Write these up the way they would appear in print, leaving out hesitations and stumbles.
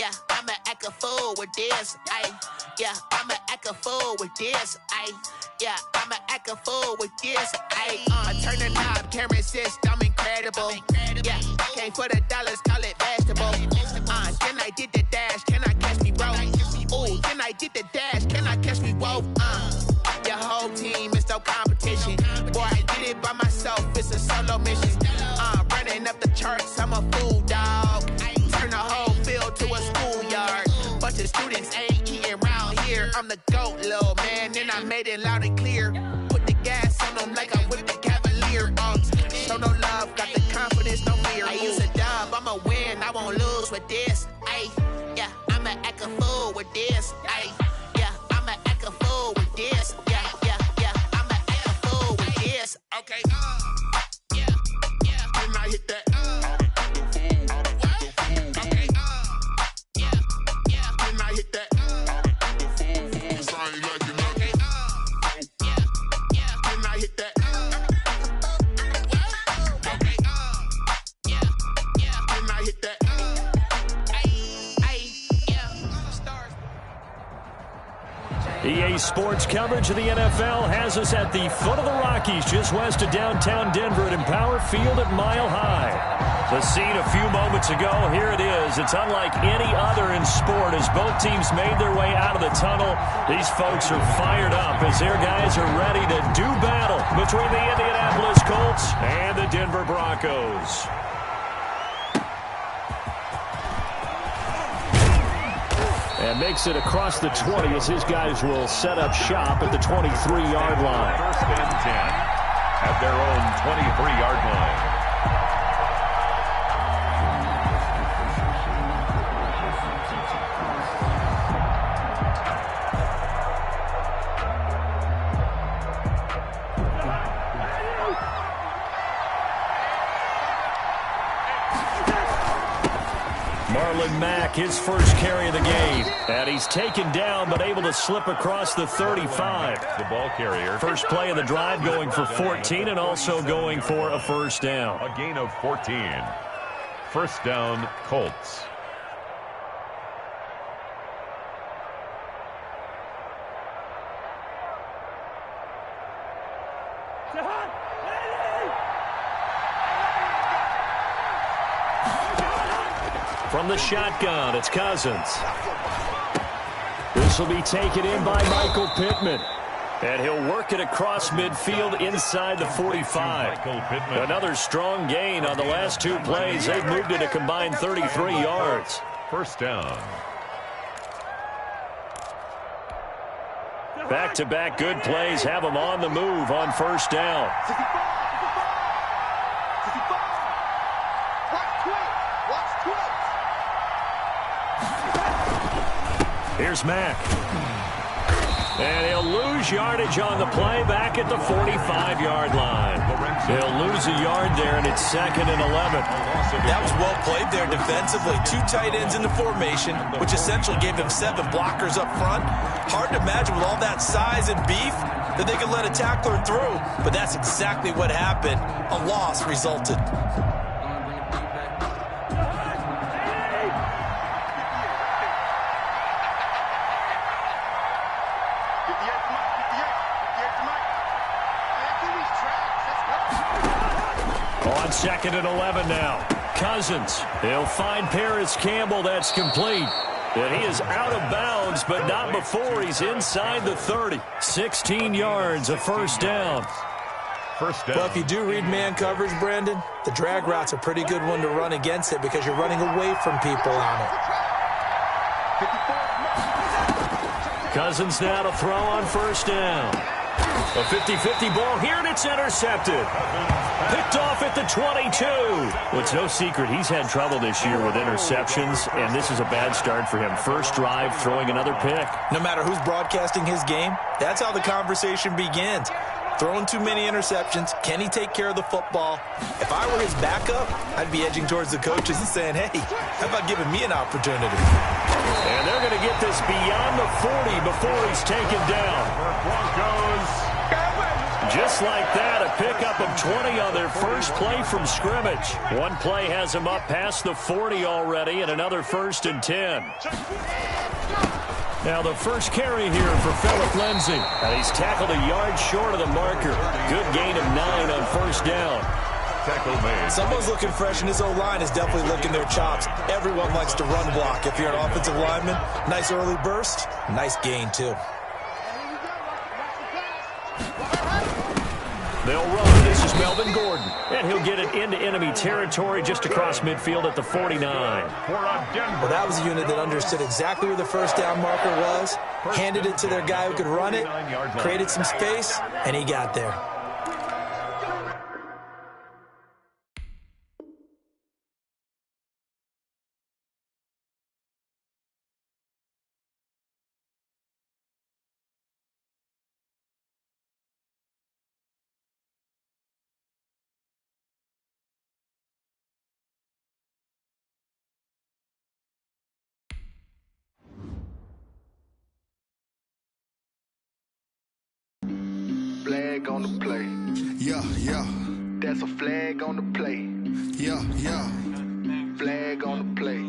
yeah, I'ma act a fool with this, ayy. Yeah, I'ma act a fool with this, ayy. Yeah, I'ma act a fool with this, ayy. Turn the knob, camera assist, I'm incredible. Yeah, came for the dollars, call it vegetable. Then I did the dash, can I catch me, bro? Ooh, then I did the dash, can I catch me, whoa? Your whole team is no competition. Boy, I did it by myself, it's a solo mission. Running up the charts, I'm a fool, dog. Turn the whole field to a schoolyard. Bunch of students ain't eating round here. I'm the GOAT, little man, and I made it loud and clear. Put the gas on them like I whipped the Cavalier. Show no love, got the confidence, no fear. I use a dub, I'ma win, I won't lose with this. Ayy, yeah, I'ma act a fool with this. Ayy, yeah, I'ma act a fool with this. Yeah, yeah, yeah, I'ma act a fool with this. Okay, yeah, yeah, can I hit that? Okay, yeah, yeah, can I hit that? Sorry, like you know. Okay, yeah, yeah, can I hit that? Okay, yeah, yeah, can I hit that? EA Sports coverage of the NFL has us at the foot of the Rockies, just west of downtown Denver at Empower Field at Mile High. The scene a few moments ago, here it is. It's unlike any other in sport as both teams made their way out of the tunnel. These folks are fired up as their guys are ready to do battle between the Indianapolis Colts and the Denver Broncos. And makes it across the 20 as his guys will set up shop at the 23-yard line. First and 10 at their own 23-yard line. Mack, his first carry of the game. And he's taken down but able to slip across the 35. The ball carrier. First play of the drive going for 14 and also going for a first down. A gain of 14. First down, Colts. From the shotgun, it's Cousins. This will be taken in by Michael Pittman. And he'll work it across midfield inside the 45. Another strong gain on the last two plays. They've moved it a combined 33 yards. First down. Back-to-back good plays have them on the move on first down. Here's Mack. And he'll lose yardage on the play back at the 45-yard line. He'll lose a yard there, and it's 2nd and 11. That was well played there defensively. 2 tight ends in the formation, which essentially gave them 7 blockers up front. Hard to imagine with all that size and beef that they could let a tackler through, but that's exactly what happened. A loss resulted. On 2nd and 11 now. Cousins. He'll find Paris Campbell. That's complete. And he is out of bounds, but not before he's inside the 30. 16 yards, a first down. Well, if you do read man coverage, Brandon, the drag route's a pretty good one to run against it because you're running away from people on it. Cousins now to throw on first down. A 50-50 ball here, and it's intercepted. Picked off at the 22. Well, it's no secret he's had trouble this year with interceptions, and this is a bad start for him. First drive, throwing another pick. No matter who's broadcasting his game, that's how the conversation begins. Throwing too many interceptions. Can he take care of the football? If I were his backup, I'd be edging towards the coaches and saying, hey, how about giving me an opportunity? And they're going to get this beyond the 40 before he's taken down. Broncos. Just like that, a pickup of 20 on their first play from scrimmage. One play has them up past the 40 already, and another 1st and 10. Now the first carry here for Phillip Lindsay. And he's tackled a yard short of the marker. Good gain of 9 on 1st down. Tackle made. Someone's looking fresh, and his O-line is definitely licking their chops. Everyone likes to run block. If you're an offensive lineman, nice early burst, nice gain too. They'll run. This is Melvin Gordon. And he'll get it into enemy territory just across midfield at the 49. Well, that was a unit that understood exactly where the first down marker was, handed it to their guy who could run it, created some space, and he got there. Flag on the play. Yeah, yeah. That's a flag on the play. Yeah, yeah. Flag on the play.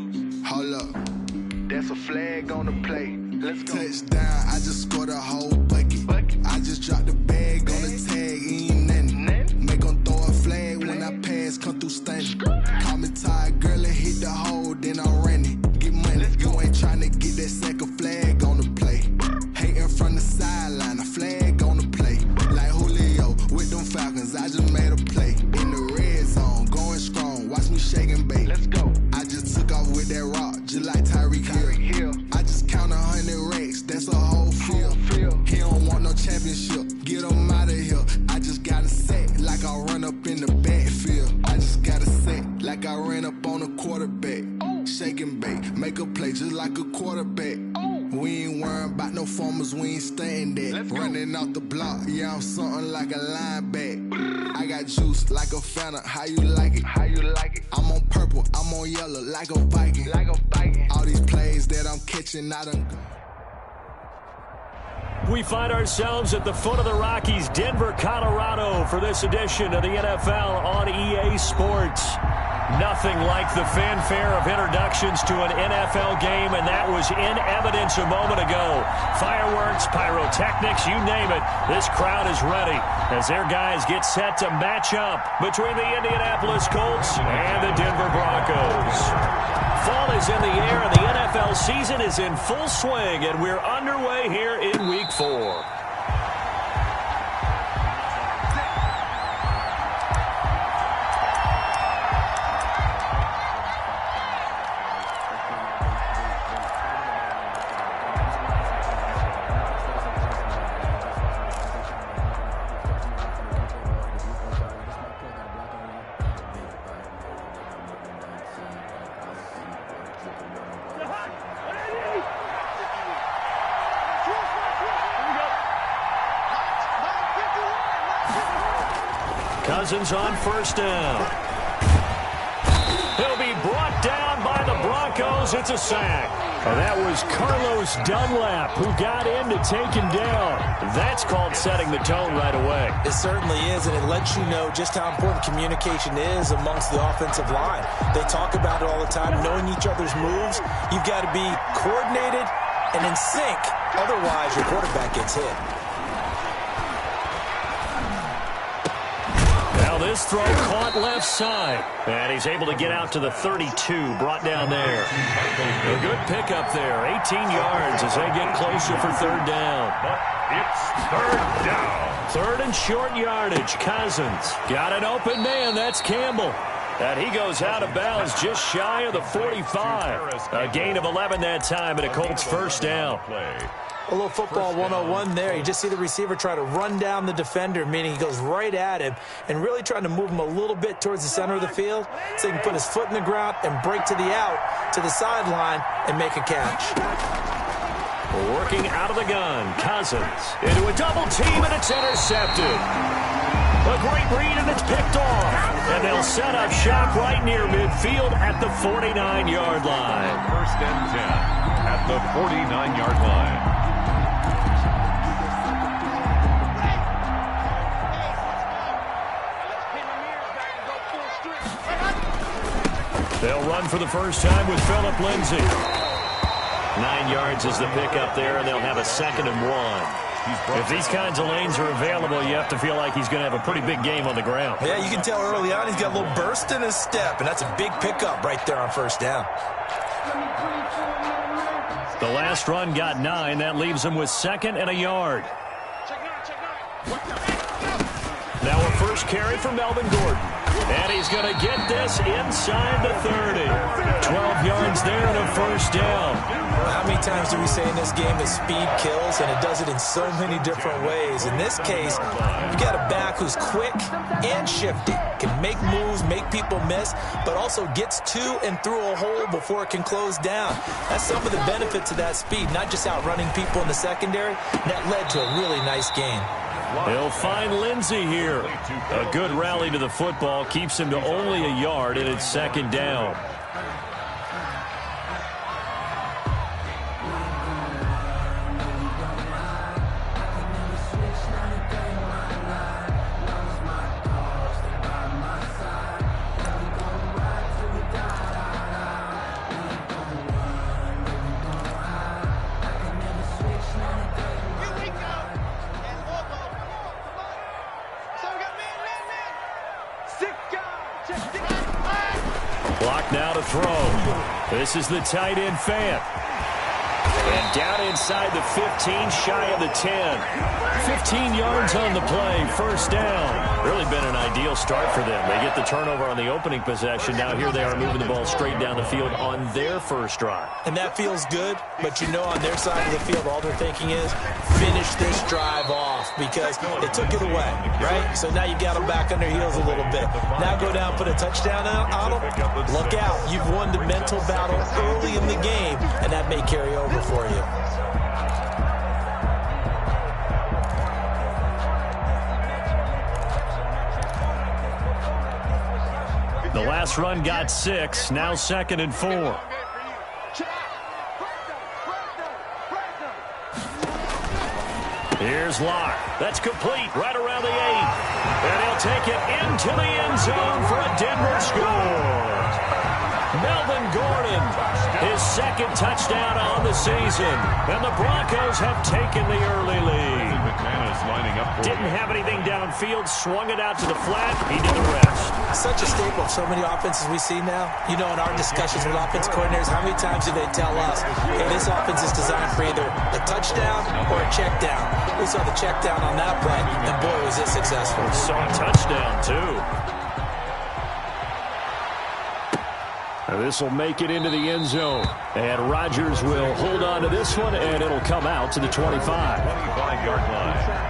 Hold up. That's a flag on the play. Let's go. Touchdown, I just scored a whole bucket. I just dropped the bag on the tag, ain't nothing. Make them throw a flag when I pass, come through stunning. Call me tired, girl, and hit the hole, then I'm running. Get money, you ain't tryna get that second flag on the play. Hating from the sideline, a flag on the play. Like Julio with them Falcons, I just made a play. In the red zone, going strong, watch me shake and bake. Let's go. I just took off with that rock, just like Tyreek Hill. I just count 100 racks, that's a whole field. He don't want no championship, get him out of here. I just got a set, like I run up in the backfield. I just got a set, like I ran up on a quarterback. Shake and bake, make a play just like a quarterback. We ain't worrying about no formers, we ain't staying there. Running off the block, yeah, I'm something like a lineback. I got juice like a Fanta, how you like it? How you like it? I'm on purple, I'm on yellow, like a Viking. Like a Viking. All these plays that I'm catching, I done. We find ourselves at the foot of the Rockies, Denver, Colorado, for this edition of the NFL on EA Sports. Nothing like the fanfare of introductions to an NFL game, and that was in evidence a moment ago. Fireworks, pyrotechnics, you name it. This crowd is ready as their guys get set to match up between the Indianapolis Colts and the Denver Broncos. Fall is in the air, and the NFL season is in full swing, and we're underway here in Week 4. Cousins on first down. He'll be brought down by the Broncos. It's a sack. And that was Carlos Dunlap who got in to take him down. That's called setting the tone right away. It certainly is, and it lets you know just how important communication is amongst the offensive line. They talk about it all the time, knowing each other's moves. You've got to be coordinated and in sync. Otherwise, your quarterback gets hit. This throw caught left side. And he's able to get out to the 32, brought down there. A good pickup there, 18 yards as they get closer for third down. It's third down. Third and short yardage. Cousins got an open man. That's Campbell. And he goes out of bounds just shy of the 45. A gain of 11 that time, and a Colts first down. A little football 101 there. You just see the receiver try to run down the defender, meaning he goes right at him and really trying to move him a little bit towards the center of the field so he can put his foot in the ground and break to the out, to the sideline, and make a catch. Working out of the gun, Cousins into a double team, and it's intercepted. A great read, and it's picked off. And they'll set up shop right near midfield at the 49-yard line. First and 10 at the 49-yard line. They'll run for the first time with Phillip Lindsay. 9 yards is the pickup there, and they'll have a 2nd and 1. If these kinds of lanes are available, you have to feel like he's going to have a pretty big game on the ground. Yeah, you can tell early on he's got a little burst in his step, and that's a big pickup right there on first down. The last run got 9. That leaves him with 2nd and a yard. Now a first carry for Melvin Gordon. And he's going to get this inside the 30. 12 yards there and a first down. How many times do we say in this game that speed kills, and it does it in so many different ways? In this case, you got a back who's quick and shifty, can make moves, make people miss, but also gets to and through a hole before it can close down. That's some of the benefits of that speed, not just outrunning people in the secondary. That led to a really nice game. He'll find Lindsay here. A good rally to the football keeps him to only a yard, and it's 2nd down. Clock now to throw. This is the tight end Fant. And down inside the 15, shy of the 10. 15 yards on the play, first down. Really been an ideal start for them. They get the turnover on the opening possession. Now here they are moving the ball straight down the field on their first drive. And that feels good, but you know on their side of the field all they're thinking is finish this drive off because they took it away, right? So now you got them back on their heels a little bit. Now go down, put a touchdown on them. Look out. You've won the mental battle early in the game, and that may carry over for you. The last run got 6, now 2nd and 4. Here's Locke. That's complete right around the 8. And he'll take it into the end zone for a Denver score. Melvin Gordon, his 2nd touchdown on the season. And the Broncos have taken the early lead. Didn't have anything downfield, swung it out to the flat. He did the rest. Such a staple of so many offenses we see now. You know, in our discussions with offense coordinators, how many times do they tell us, hey, this offense is designed for either a touchdown or a check down. We saw the check down on that play, and boy, was it successful. Saw a touchdown, too. This will make it into the end zone. And Rodgers will hold on to this one, and it'll come out to the 25. 25-yard line.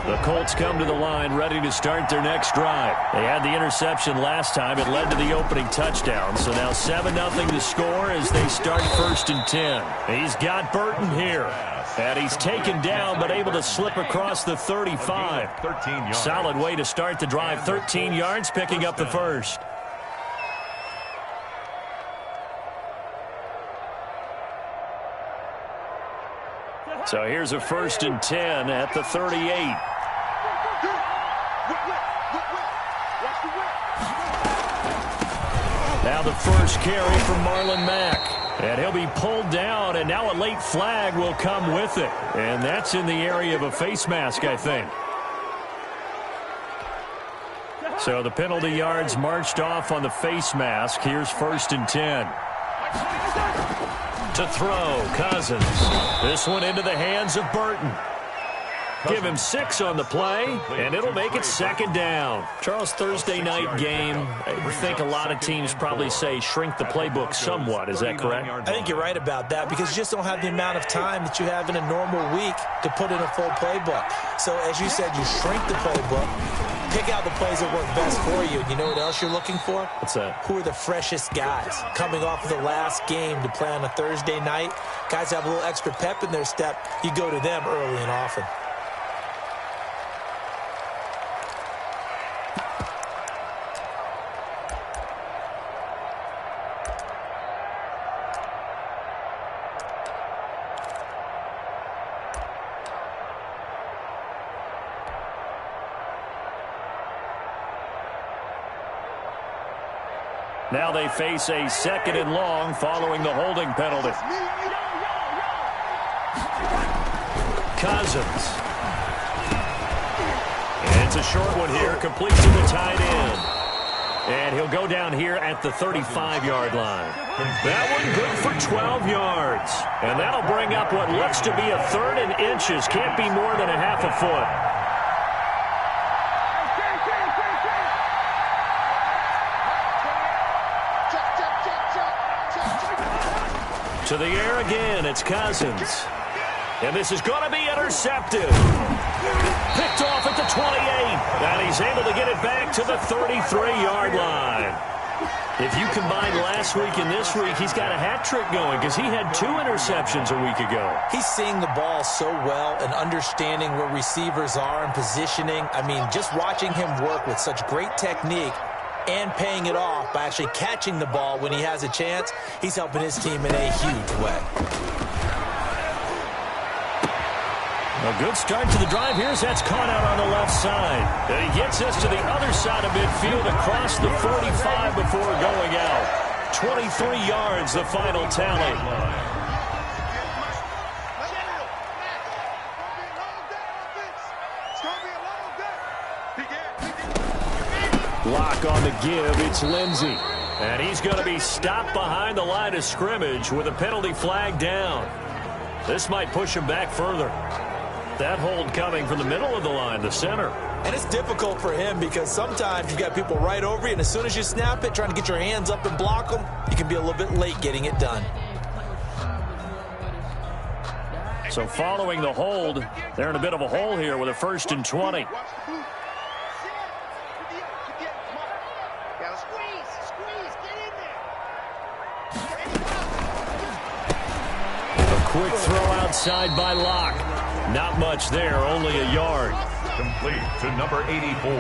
The Colts come to the line ready to start their next drive. They had the interception last time. It led to the opening touchdown. So now 7-0 to score as they start 1st and 10. He's got Burton here. And he's taken down but able to slip across the 35. Solid way to start the drive. 13 yards, picking up the first. So here's a 1st and 10 at the 38. Now the first carry from Marlon Mack. And he'll be pulled down, and now a late flag will come with it. And that's in the area of a face mask, I think. So the penalty yards marched off on the face mask. Here's 1st and 10. To throw, Cousins. This one into the hands of Burton. Give him 6 on the play, and it'll make it 2nd down. Charles, Thursday night game, I think a lot of teams probably say shrink the playbook somewhat. Is that correct? I think you're right about that because you just don't have the amount of time that you have in a normal week to put in a full playbook. So, as you said, you shrink the playbook, pick out the plays that work best for you. You know what else you're looking for? What's that? Who are the freshest guys coming off of the last game to play on a Thursday night? Guys have a little extra pep in their step. You go to them early and often. Now they face a 2nd and long following the holding penalty. Cousins. And it's a short one here, complete to the tight end. And he'll go down here at the 35-yard line. That one good for 12 yards. And that'll bring up what looks to be a 3rd and inches. Can't be more than a half a foot. To the air again, it's Cousins. And this is going to be intercepted. Picked off at the 28. And he's able to get it back to the 33-yard line. If you combine last week and this week, he's got a hat trick going because he had 2 interceptions a week ago. He's seeing the ball so well and understanding where receivers are and positioning. I mean, just watching him work with such great technique and paying it off by actually catching the ball when he has a chance, he's helping his team in a huge way. A good start to the drive. Here's that's caught out on the left side. And he gets us to the other side of midfield across the 45 before going out. 23 yards, the final tally. Lock on the give. It's Lindsey. And he's going to be stopped behind the line of scrimmage with a penalty flag down. This might push him back further. That hold coming from the middle of the line, the center. And it's difficult for him because sometimes you've got people right over you, and as soon as you snap it, trying to get your hands up and block them, you can be a little bit late getting it done. So following the hold, they're in a bit of a hole here with a 1st and 20. Quick throw outside by Locke. Not much there, only a yard. Complete to number 84.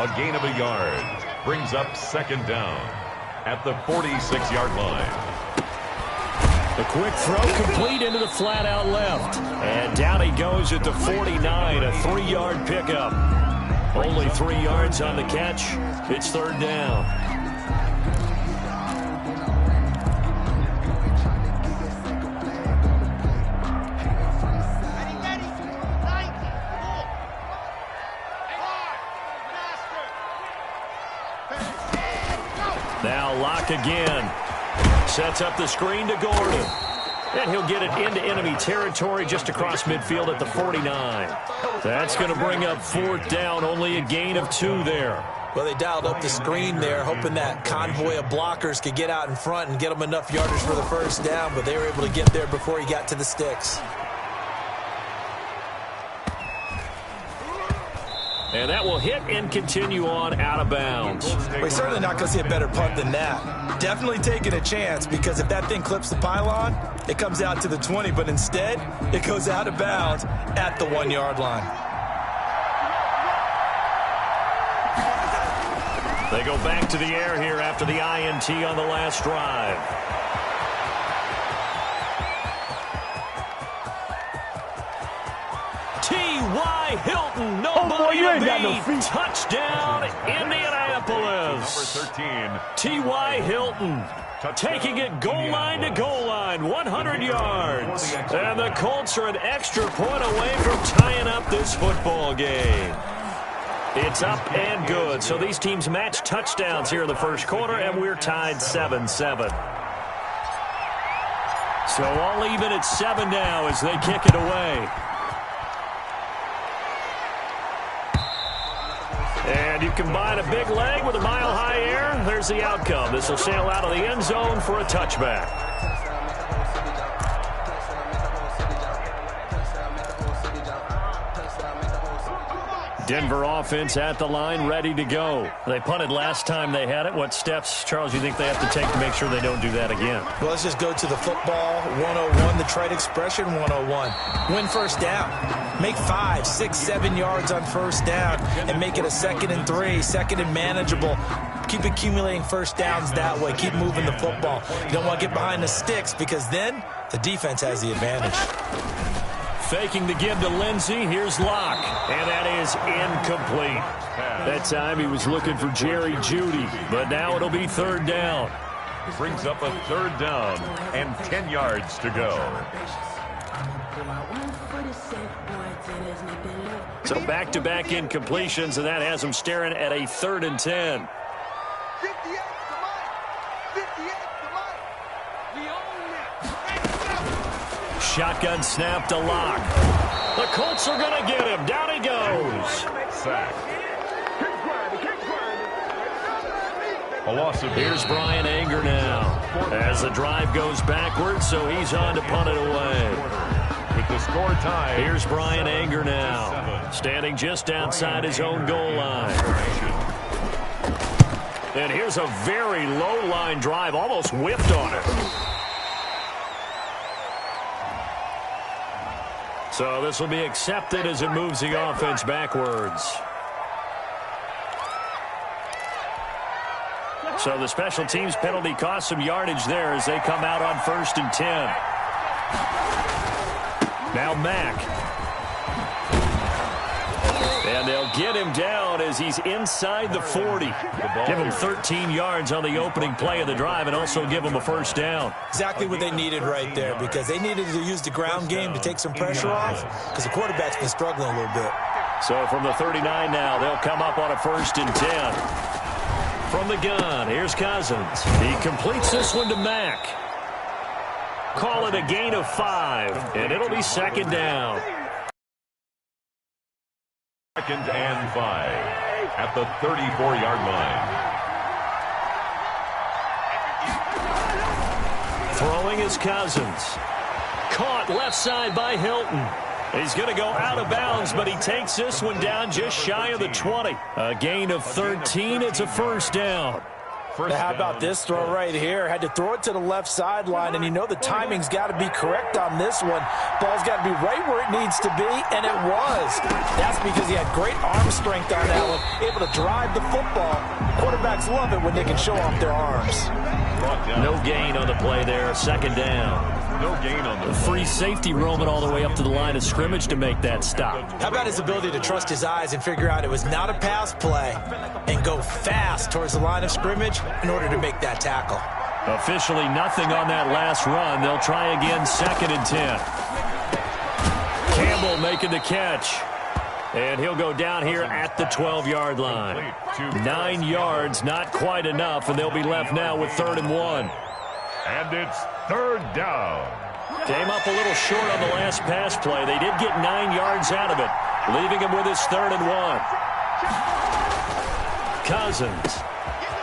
A gain of a yard. Brings up 2nd down at the 46-yard line. The quick throw complete into the flat out left. And down he goes at the 49, a 3-yard pickup. Only 3 yards on the catch. It's 3rd down. Now Locke again. Sets up the screen to Gordon. And he'll get it into enemy territory just across midfield at the 49. That's going to bring up 4th down. Only a gain of 2 there. Well, they dialed up the screen there, hoping that convoy of blockers could get out in front and get them enough yardage for the 1st down, but they were able to get there before he got to the sticks. And that will hit and continue on out of bounds. We're certainly not going to see a better punt than that. Definitely taking a chance, because if that thing clips the pylon, it comes out to the 20, but instead, it goes out of bounds at the 1-yard line. They go back to the air here after the INT on the last drive. T.Y. Hilton, nobody to beat. Touchdown, Indianapolis. Number 13. T.Y. Hilton taking it goal line to goal line, 100 yards. And the Colts are an extra point away from tying up this football game. It's up and good. So these teams match touchdowns here in the first quarter, and we're tied 7-7. So all even at 7 now as they kick it away. And you combine a big leg with a mile-high air, there's the outcome. This will sail out of the end zone for a touchback. Denver offense at the line, ready to go. They punted last time they had it. What steps, Charles, you think they have to take to make sure they don't do that again? Well, let's just go to the football 101, the trite expression 101. Win 1st down. Make 5, 6, 7 yards on 1st down and make it a 2nd and 3, 2nd and manageable. Keep accumulating 1st downs that way. Keep moving the football. You don't want to get behind the sticks, because then the defense has the advantage. faking the give to Lindsey. Here's Locke, and that is incomplete. That time he was looking for Jerry Jeudy, but now it'll be third down. Brings up a third down and 10 yards to go. So back-to-back incompletions, and that has him staring at a 3rd and 10. Shotgun snap to Locke. The Colts are going to get him. Down he goes. Sack. A loss of. Here's Brian Anger now as the drive goes backwards, so he's on to punt it away. With the score tied. Here's Brian Anger now, standing just outside his own goal line. And here's a very low line drive, almost whipped on it. So this will be accepted as it moves the offense backwards. So the special teams penalty cost some yardage there as they come out on 1st and 10. Now Mack. And they'll get him down as he's inside the 40. Give him 13 yards on the opening play of the drive and also give him a first down. Exactly what they needed right there, because they needed to use the ground game to take some pressure off, because the quarterback's been struggling a little bit. So from the 39 now, they'll come up on a 1st and 10. From the gun, here's Cousins. He completes this one to Mack. Call it a gain of 5, and it'll be 2nd down. 2nd and 5 at the 34-yard line. Throwing is Cousins. Caught left side by Hilton. He's going to go out of bounds, but he takes this one down just shy of the 20. A gain of 13. It's a first down. Now, how about this throw right here? Had to throw it to the left sideline, and you know the timing's got to be correct on this one. Ball's got to be right where it needs to be, and it was. That's because he had great arm strength on that one, able to drive the football. Quarterbacks love it when they can show off their arms. No gain on the play there. 2nd down. No gain on the free safety roaming all the way up to the line of scrimmage to make that stop. How about his ability to trust his eyes and figure out it was not a pass play and go fast towards the line of scrimmage in order to make that tackle. Officially nothing on that last run. They'll try again 2nd and 10. Campbell making the catch. And he'll go down here at the 12-yard line. 9 yards, not quite enough, and they'll be left now with 3rd and 1. And it's 3rd down. Came up a little short on the last pass play. They did get 9 yards out of it, leaving him with his 3rd and 1. Cousins.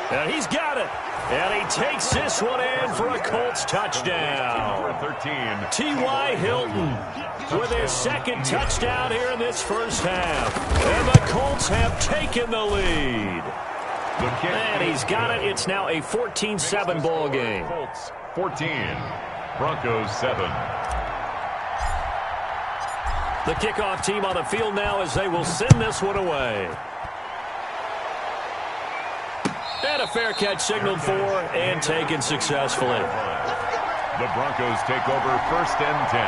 And he's got it. And he takes this one in for a Colts touchdown. 13. T.Y. Hilton with his 2nd touchdown here in this first half. And the Colts have taken the lead. And he's got it. It's now a 14-7 ball game. Colts 14, Broncos 7. The kickoff team on the field now as they will send this one away. And a fair catch signaled for and taken successfully. The Broncos take over 1st and 10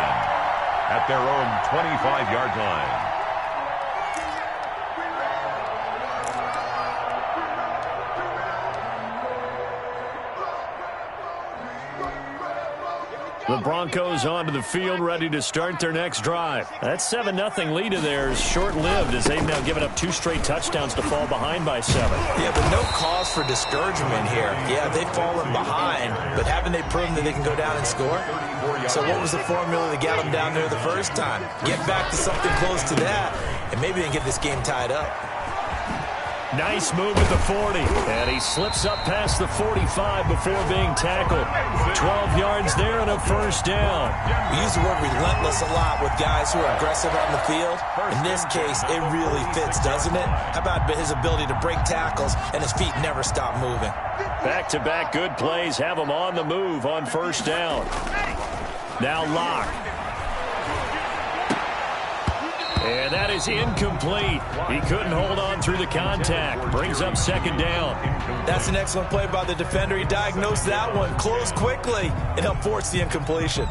at their own 25-yard line. The Broncos onto the field, ready to start their next drive. That 7-0 lead of theirs short-lived as they've now given up 2 straight touchdowns to fall behind by 7. Yeah, but no cause for discouragement here. Yeah, they've fallen behind, but haven't they proven that they can go down and score? So what was the formula that got them down there the first time? Get back to something close to that, and maybe they can get this game tied up. Nice move at the 40, and he slips up past the 45 before being tackled. 12 yards there and a first down. We use the word relentless a lot with guys who are aggressive on the field. In this case, it really fits, doesn't it? How about his ability to break tackles and his feet never stop moving? Back-to-back good plays have him on the move on first down. Now Locke. And that is incomplete. He couldn't hold on through the contact. Brings up 2nd down. That's an excellent play by the defender. He diagnosed that one, closed quickly, and helped force the incompletion.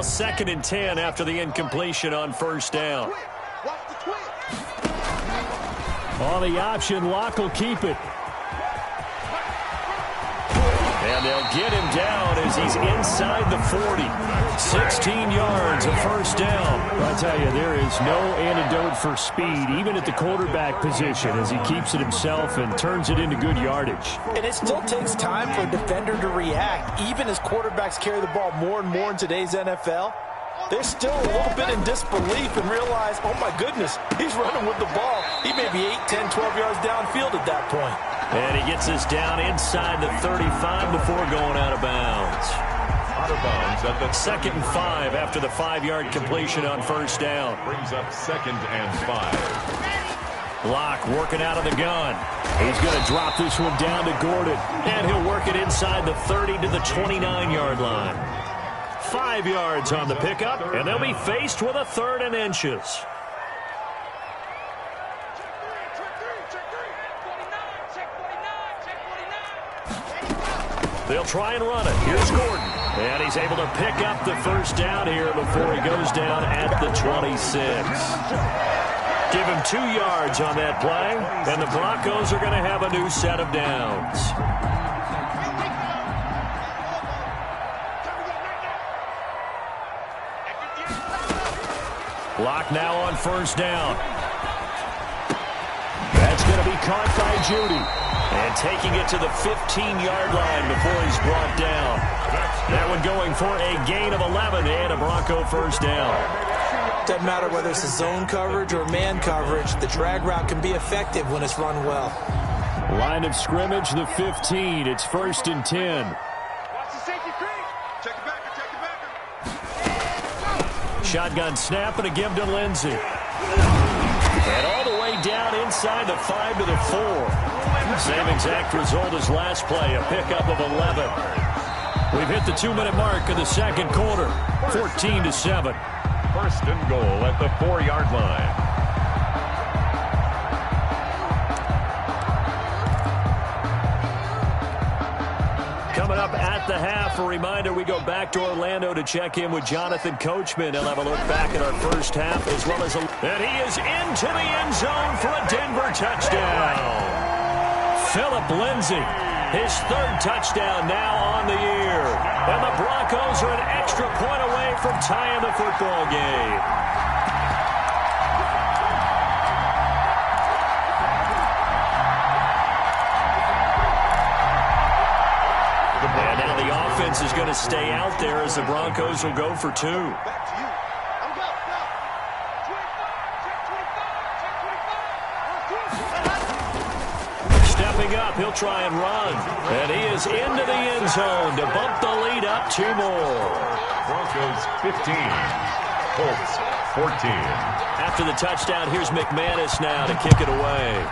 2nd and 10 after the incompletion on first down. On the option, Locke will keep it. And they'll get him down as he's inside the 40. 16 yards, a first down. I tell you, there is no antidote for speed, even at the quarterback position, as he keeps it himself and turns it into good yardage. And it still takes time for a defender to react. Even as quarterbacks carry the ball more and more in today's NFL, they're still a little bit in disbelief and realize, oh my goodness, he's running with the ball. He may be 8, 10, 12 yards downfield at that point. And he gets us down inside the 35 before going out of bounds. Out of bounds at the 2nd and 5 after the 5-yard completion on first down. Brings up 2nd and 5. Locke working out of the gun. He's going to drop this one down to Gordon. And he'll work it inside the 30 to the 29-yard line. 5 yards on the pickup, and they'll be faced with a 3rd and inches. They'll try and run it. Here's Gordon. And he's able to pick up the first down here before he goes down at the 26. Give him 2 yards on that play, and the Broncos are going to have a new set of downs. Locke now on first down. That's going to be caught by Judy. And taking it to the 15-yard line before he's brought down. That one going for a gain of 11 and a Bronco first down. Doesn't matter whether it's a zone coverage or man coverage, the drag route can be effective when it's run well. Line of scrimmage, the 15. It's 1st and 10. Shotgun snap and a give to Lindsey. And all the way down inside the 5 to the 4. Same exact result as last play, a pickup of 11. We've hit the 2-minute mark of the second quarter, 14-7. 1st and goal at the 4-yard line. Coming up at the half, a reminder, we go back to Orlando to check in with Jonathan Coachman. He'll have a look back at our first half as well as and he is into the end zone for a Denver touchdown. Phillip Lindsay, his 3rd touchdown now on the year. And the Broncos are an extra point away from tying the football game. And now the offense is going to stay out there as the Broncos will go for 2. Up, he'll try and run. And he is into the end zone to bump the lead up 2 more. Broncos 15, Colts 14. After the touchdown, here's McManus now to kick it away.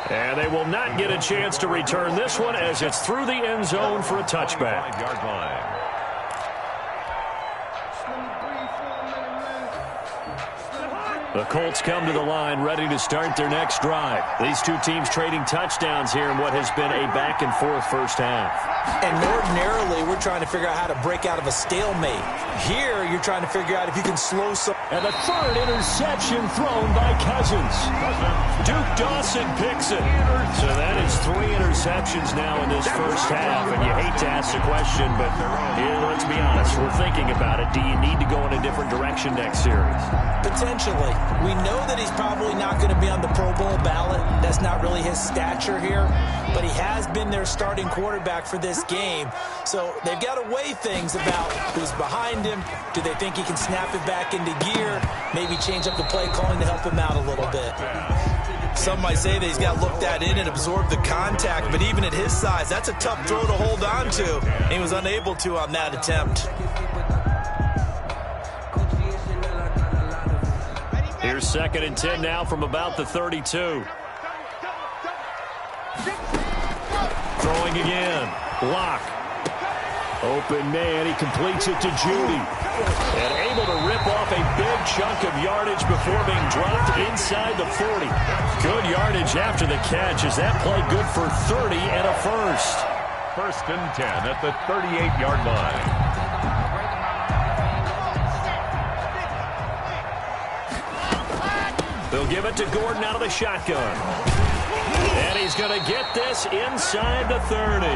And they will not get a chance to return this one as it's through the end zone for a touchback. 5-yard line. The Colts come to the line ready to start their next drive. These two teams trading touchdowns here in what has been a back-and-forth first half. And ordinarily, we're trying to figure out how to break out of a stalemate. Here, you're trying to figure out if you can slow some. And the 3rd interception thrown by Cousins. Duke Dawson picks it. So that is 3 interceptions now in this first half. And you hate to ask the question, but let's be honest. We're thinking about it. Do you need to go in a different direction next series? Potentially. We know that he's probably not going to be on the Pro Bowl ballot. That's not really his stature here. But he has been their starting quarterback for this game. So they've got to weigh things about who's behind him. Do they think he can snap it back into gear? Maybe change up the play calling to help him out a little bit. Some might say that he's got looked at in and absorbed the contact. But even at his size, that's a tough throw to hold on to. He was unable to on that attempt. Here's 2nd and 10 now from about the 32. Throwing again. Locke. Open man. He completes it to Judy. And able to rip off a big chunk of yardage before being dropped inside the 40. Good yardage after the catch. Is that play good for 30 and a first? First and 10 at the 38-yard line. They'll give it to Gordon out of the shotgun. And he's going to get this inside the 30.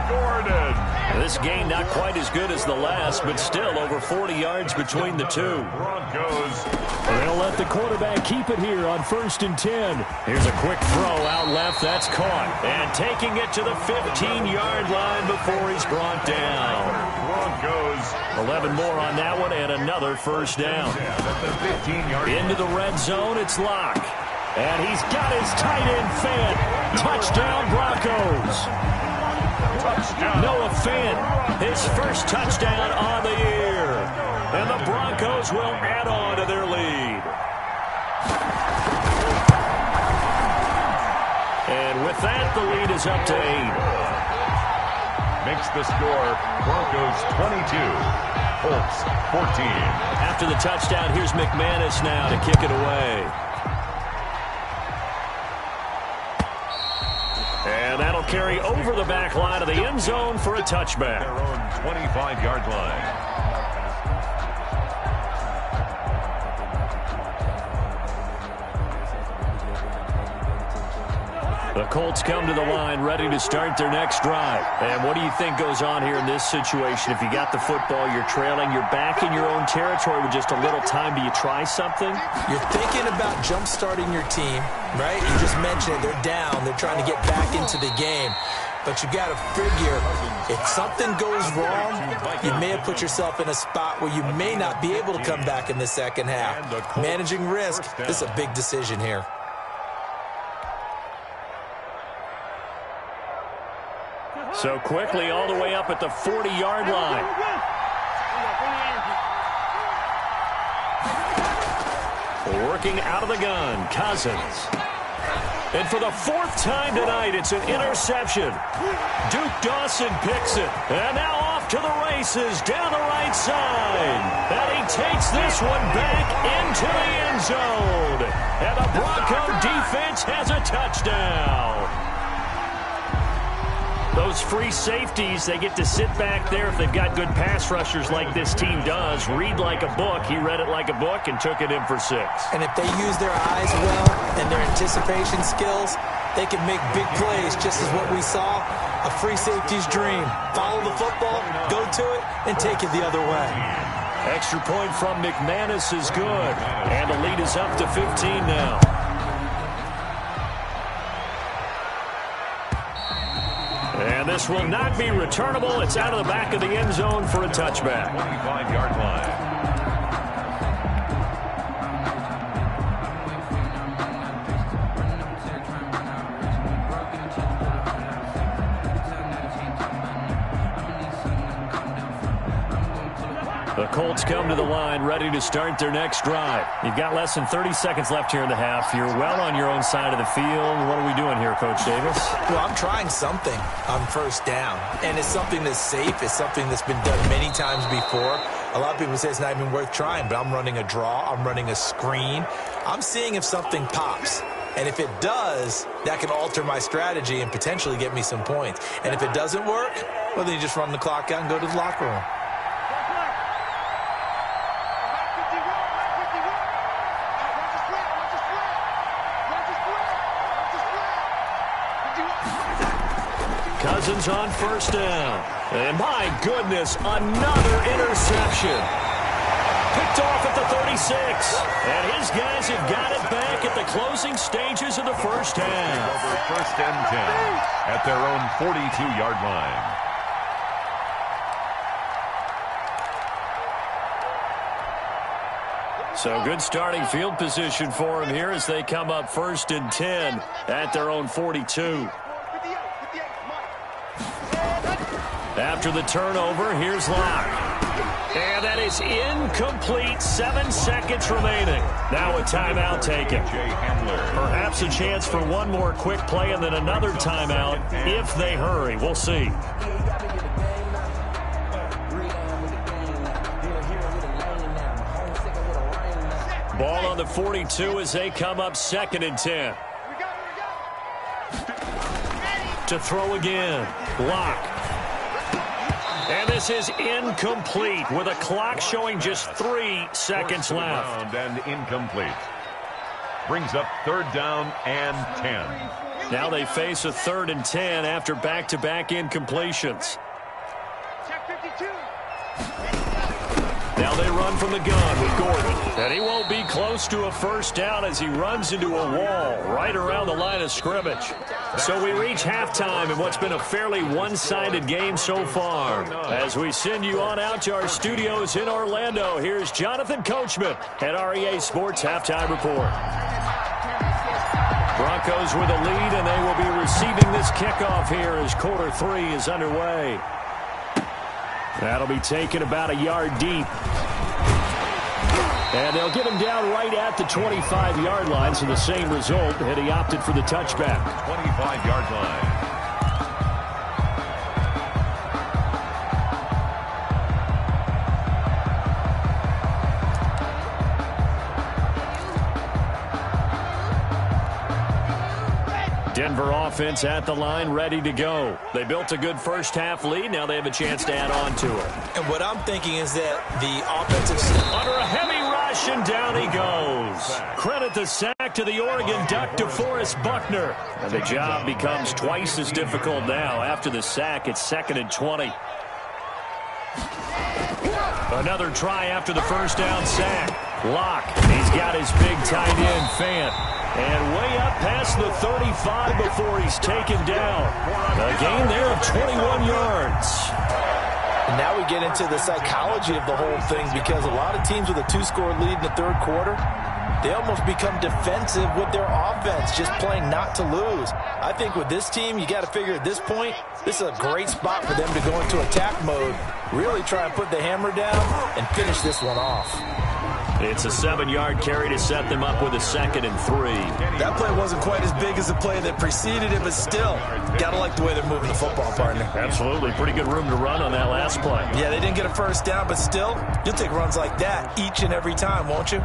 Gordon. This gain not quite as good as the last, but still over 40 yards between the two. Broncos. They'll let the quarterback keep it here on 1st and 10. Here's a quick throw out left. That's caught. And taking it to the 15-yard line before he's brought down. Broncos. 11 more on that one and another first down. At the 15-yard line. Into the red zone, it's Locke. And he's got his tight end Fant. Touchdown, Broncos. Touchdown. Noah Fant, his first touchdown on the year. And the Broncos will add on to their lead. And with that, the lead is up to 8. Makes the score Broncos 22, Colts 14. After the touchdown, here's McManus now to kick it away. And that'll carry over the back line of the end zone for a touchback. Their own 25-yard line. The Colts come to the line ready to start their next drive. And what do you think goes on here in this situation? If you got the football, you're trailing, you're back in your own territory with just a little time. Do you try something? You're thinking about jump-starting your team, right? You just mentioned it. They're down. They're trying to get back into the game. But you got to figure, if something goes wrong, you may have put yourself in a spot where you may not be able to come back in the second half. Managing risk, this is a big decision here. So quickly all the way up at the 40-yard line. Working out of the gun, Cousins. And for the 4th time tonight, it's an interception. Duke Dawson picks it. And now off to the races down the right side. And he takes this one back into the end zone. And the Bronco defense has a touchdown. Those free safeties, they get to sit back there if they've got good pass rushers like this team does. Read like a book. He read it like a book and took it in for 6. And if they use their eyes well and their anticipation skills, they can make big plays, just as what we saw, a free safety's dream. Follow the football, go to it, and take it the other way. Extra point from McManus is good. And the lead is up to 15 now. And this will not be returnable. It's out of the back of the end zone for a touchback. 25-yard line. The Colts come to the line ready to start their next drive. You've got less than 30 seconds left here in the half. You're well on your own side of the field. What are we doing here, Coach Davis? Well, I'm trying something on first down, and it's something that's safe. It's something that's been done many times before. A lot of people say it's not even worth trying, but I'm running a draw. I'm running a screen. I'm seeing if something pops. And if it does, that can alter my strategy and potentially get me some points. And if it doesn't work, well, then you just run the clock out and go to the locker room. Cousins on first down. And my goodness, another interception. Picked off at the 36. And his guys have got it back at the closing stages of the first half. Over 1st and 10 at their own 42-yard line. So good starting field position for him here as they come up 1st and 10 at their own 42. After the turnover, here's Locke. And that is incomplete. 7 seconds remaining. Now a timeout taken. Perhaps a chance for one more quick play and then another timeout if they hurry. We'll see. Ball on the 42 as they come up 2nd and 10. To throw again. Locke And this is incomplete with a clock showing just 3 seconds left. And incomplete. Brings up 3rd down and 10. Now they face a 3rd and 10 after back-to-back incompletions. Now they run from the gun with Gordon. And he won't be close to a first down as he runs into a wall right around the line of scrimmage. So we reach halftime in what's been a fairly one-sided game so far. As we send you on out to our studios in Orlando, here's Jonathan Coachman at REA Sports Halftime Report. Broncos with a lead, and they will be receiving this kickoff here as quarter 3 is underway. That'll be taken about a yard deep. And they'll get him down right at the 25-yard line, so the same result, and he opted for the touchback. 25-yard line. Denver offense at the line, ready to go. They built a good first-half lead. Now they have a chance to add on to it. And what I'm thinking is that the offensive... Under a heavy rush, and down he goes. Credit the sack to the Oregon Duck, DeForest Buckner. And the job becomes twice as difficult now. After the sack, it's 2nd and 20. Another try after the first down sack. Locke, he's got his big tight end, Fant. And way up past the 35 before he's taken down. A gain there of 21 yards. And now we get into the psychology of the whole thing, because a lot of teams with a 2-score lead in the 3rd quarter, they almost become defensive with their offense, just playing not to lose. I think with this team, you got to figure at this point, this is a great spot for them to go into attack mode, really try and put the hammer down and finish this one off. It's a 7-yard carry to set them up with a 2nd and 3. That play wasn't quite as big as the play that preceded it, but still, got to like the way they're moving the football, partner. Absolutely. Pretty good room to run on that last play. Yeah, they didn't get a first down, but still, you'll take runs like that each and every time, won't you?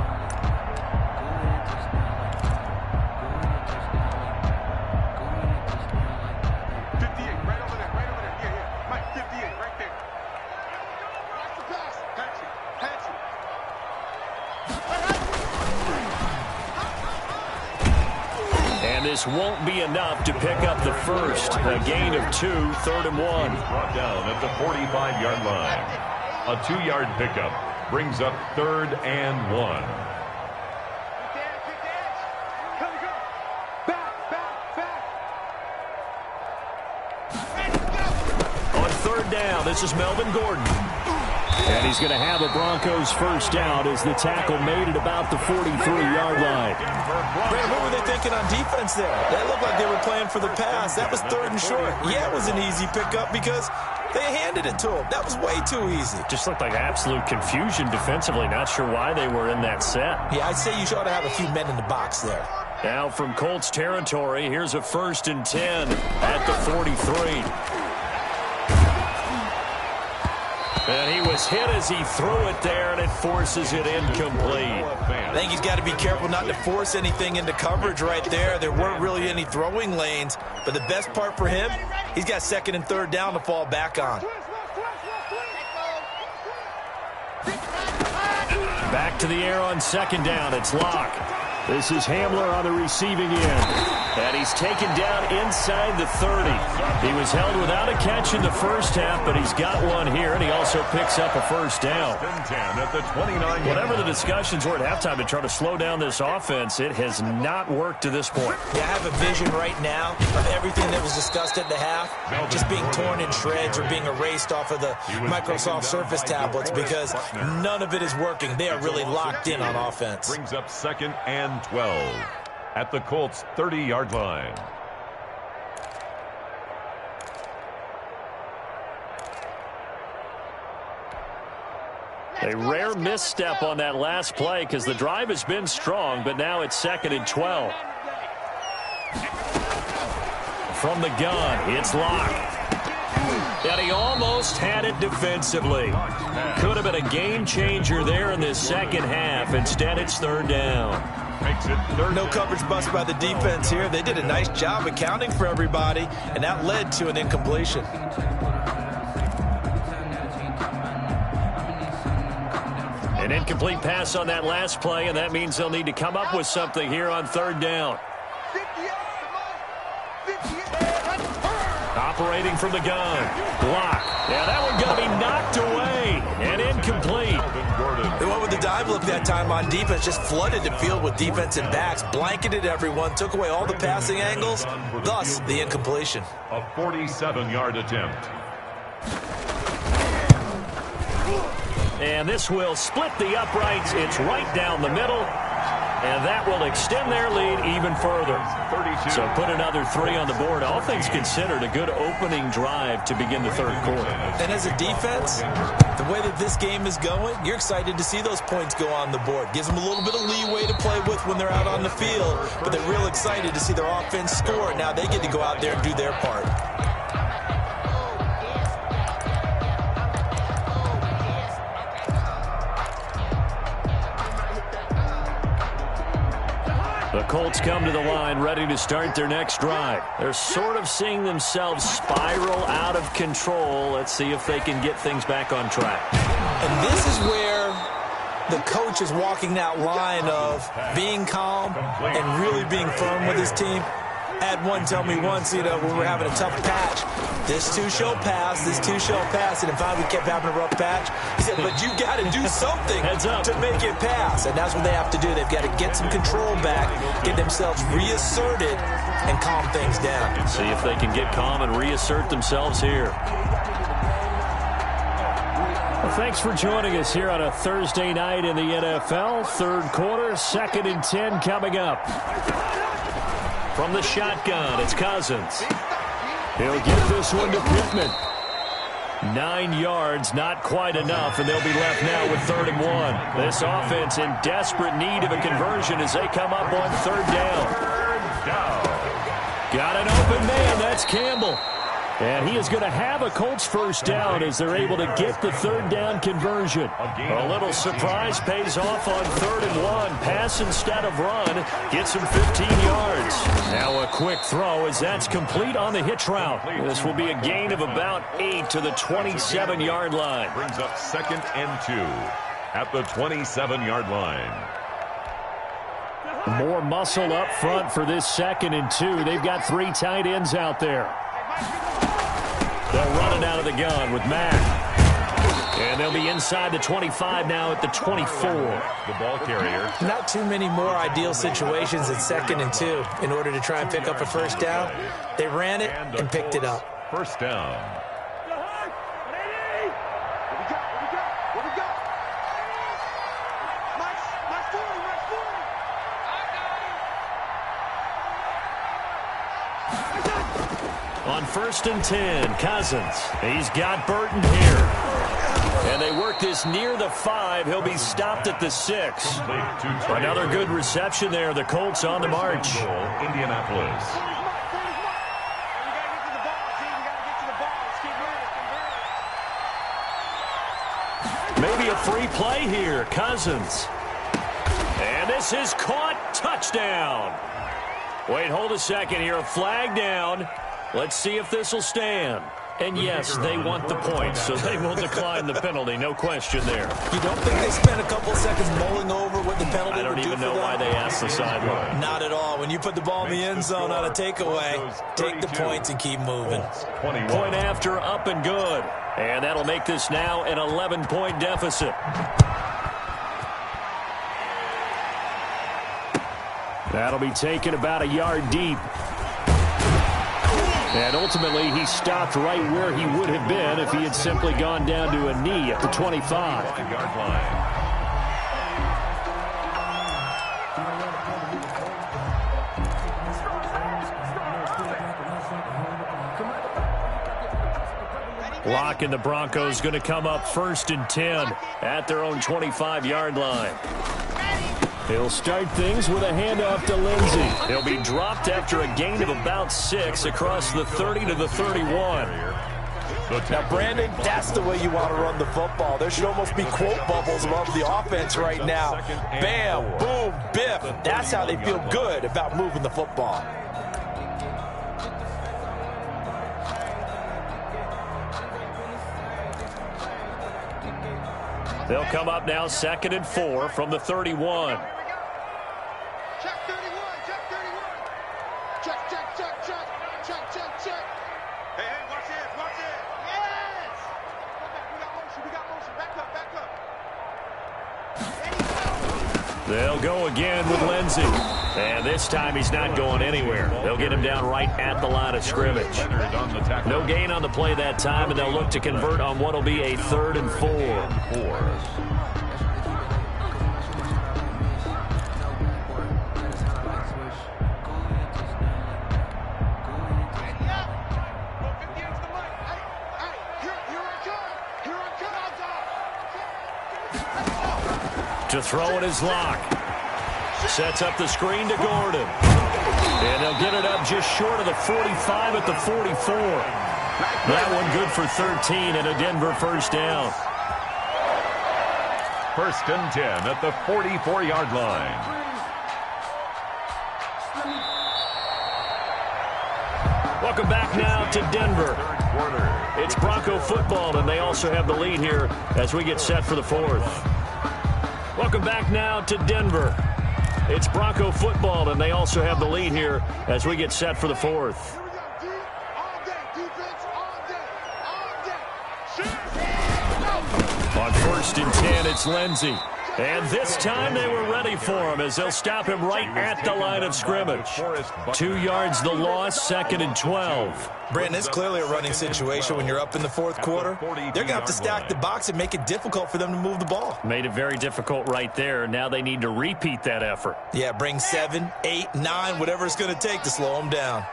This won't be enough to pick up the first. A gain of 2, 3rd and 1. Brought down at the 45-yard line. A 2-yard pickup brings up 3rd and 1. On 3rd down, this is Melvin Gordon. And he's going to have a Broncos first down as the tackle made it about the 43-yard line. Brandon, what were they thinking on defense there? That looked like they were playing for the pass. That was 3rd and short. Yeah, it was an easy pickup because they handed it to him. That was way too easy. Just looked like absolute confusion defensively. Not sure why they were in that set. Yeah, I'd say you ought to have a few men in the box there. Now from Colts territory, here's a 1st and 10 at the 43. And he was hit as he threw it there, and it forces it incomplete. I think he's got to be careful not to force anything into coverage right there. There weren't really any throwing lanes, but the best part for him, he's got 2nd and 3rd down to fall back on. Back to the air on 2nd down. It's Locke. This is Hamler on the receiving end. And he's taken down inside the 30. He was held without a catch in the first half, but he's got one here, and he also picks up a first down. At the 29. Whatever the discussions were at halftime to try to slow down this offense, it has not worked to this point. Yeah, I have a vision right now of everything that was discussed at the half just being torn in shreds or being erased off of the Microsoft Surface tablets, because none of it is working. They are really locked in on offense. Brings up 2nd and 12 at the Colts 30-yard line. A rare misstep on that last play because the drive has been strong, but now it's 2nd and 12. From the gun, it's Locke. And he almost had it defensively. Could have been a game changer there in this second half. Instead, it's 3rd down. Makes it 3rd. No coverage bust by the defense here. They did a nice job accounting for everybody, and that led to an incompletion. An incomplete pass on that last play, and that means they'll need to come up with something here on third down. Operating from the gun. Block. Yeah, that one going to be knocked away and incomplete. They went with the dive look that time on defense, just flooded the field with defensive backs, blanketed everyone, took away all the passing angles, thus the incompletion. A 47-yard attempt. And this will split the uprights. It's right down the middle. And that will extend their lead even further. 32. So put another 3 on the board. All things considered, a good opening drive to begin the third quarter. And as a defense, the way that this game is going, you're excited to see those points go on the board. Gives them a little bit of leeway to play with when they're out on the field. But they're real excited to see their offense score. Now they get to go out there and do their part. The Colts come to the line ready to start their next drive. They're sort of seeing themselves spiral out of control. Let's see if they can get things back on track. And this is where the coach is walking that line of being calm and really being firm with his team. I had one tell me once, when we're having a tough patch, this too shall pass, this too shall pass. And in fact, we kept having a rough patch. He said, but you got to do something to make it pass. And that's what they have to do. They've got to get some control back, get themselves reasserted, and calm things down. See if they can get calm and reassert themselves here. Well, thanks for joining us here on a Thursday night in the NFL. Third quarter, 2nd and 10 coming up. From the shotgun, it's Cousins. He'll get this one to Pittman. 9 yards, not quite enough, and they'll be left now with 3rd and 1. This offense in desperate need of a conversion as they come up on 3rd down. Got an open man, that's Campbell. And he is going to have a Colts first down as they're able to get the 3rd down conversion. A little surprise pays off on 3rd and 1. Pass instead of run. Gets him 15 yards. Now a quick throw as that's complete on the hitch route. This will be a gain of about 8 to the 27-yard line. Brings up 2nd and 2 at the 27-yard line. More muscle up front for this 2nd and 2. They've got 3 tight ends out there. They'll run it out of the gun with Mack. And they'll be inside the 25 now at the 24. The ball carrier. Not too many more ideal situations at 2nd and 2 in order to try and pick up a first down. They ran it and picked it up. First down. On 1st and 10, Cousins. He's got Burton here. And they work this near the 5. He'll be stopped at the 6. Another good reception there. The Colts on the march. Indianapolis. Maybe a free play here. Cousins. And this is caught. Touchdown. Wait, hold a second here. A flag down. Let's see if this will stand. And yes, they want the points, so they will decline the penalty. No question there. You don't think they spent a couple seconds mulling over what the penalty would do for them? I don't even know why they asked the sideline. Not at all. When you put the ball in the end zone on a takeaway, take the points and keep moving. Point after, up and good. And that'll make this now an 11-point deficit. That'll be taken about a yard deep. And ultimately, he stopped right where he would have been if he had simply gone down to a knee at the 25. Yard line. Lock and the Broncos going to come up 1st and 10 at their own 25-yard line. He'll start things with a handoff to Lindsey. He'll be dropped after a gain of about 6 across the 30 to the 31. Now, Brandon, that's the way you want to run the football. There should almost be quote bubbles above the offense right now. Bam, boom, biff. That's how they feel good about moving the football. They'll come up now 2nd and 4 from the 31. Check 31, check 31. Check, check, check, check, check, check, check. Hey, watch it, watch it. Yes! We got motion, back up, back up. They'll go again with Lindsey. And this time he's not going anywhere. They'll get him down right at the line of scrimmage. No gain on the play that time, and they'll look to convert on what will be a 3rd and 4. To throw it is Locke. Sets up the screen to Gordon. And they'll get it up just short of the 45 at the 44. That one good for 13 and a Denver first down. 1st and 10 at the 44-yard line. Welcome back now to Denver. It's Bronco football, and they also have the lead here as we get set for the 4th. Welcome back now to Denver. It's Bronco football, and they also have the lead here as we get set for the 4th. On 1st and 10, it's Lindsey. And this time they were ready for him as they'll stop him right at the line of scrimmage. 2 yards the loss, 2nd and 12. Brandon, it's clearly a running situation when you're up in the 4th quarter. They're going to have to stack the box and make it difficult for them to move the ball. Made it very difficult right there. Now they need to repeat that effort. Yeah, bring 7, 8, 9, whatever it's going to take to slow them down.